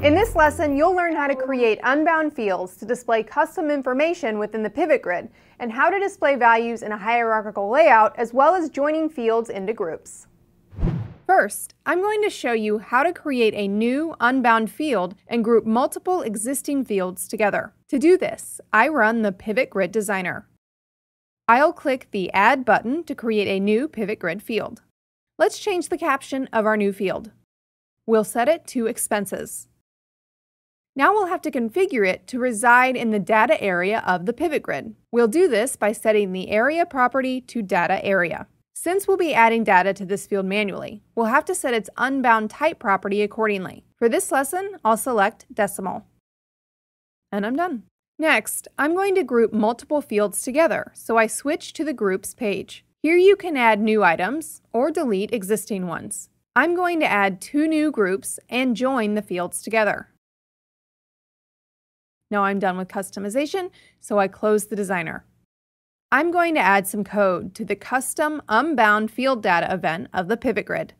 In this lesson, you'll learn how to create unbound fields to display custom information within the pivot grid, and how to display values in a hierarchical layout, as well as joining fields into groups. First, I'm going to show you how to create a new unbound field and group multiple existing fields together. To do this, I run the Pivot Grid Designer. I'll click the Add button to create a new Pivot Grid field. Let's change the caption of our new field. We'll set it to Expenses. Now we'll have to configure it to reside in the data area of the pivot grid. We'll do this by setting the area property to data area. Since we'll be adding data to this field manually, we'll have to set its unbound type property accordingly. For this lesson, I'll select decimal. And I'm done. Next, I'm going to group multiple fields together, so I switch to the Groups page. Here you can add new items or delete existing ones. I'm going to add 2 new groups and join the fields together. Now I'm done with customization, so I close the designer. I'm going to add some code to the custom unbound field data event of the pivot grid.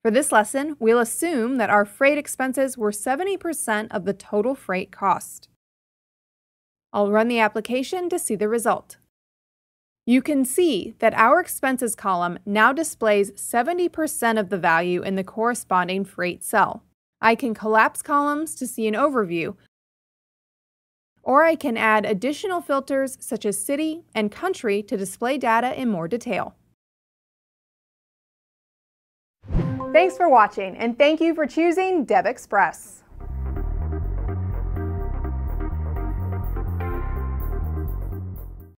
For this lesson, we'll assume that our freight expenses were 70% of the total freight cost. I'll run the application to see the result. You can see that our expenses column now displays 70% of the value in the corresponding freight cell. I can collapse columns to see an overview, or I can add additional filters such as city and country to display data in more detail. Thanks for watching, and thank you for choosing DevExpress.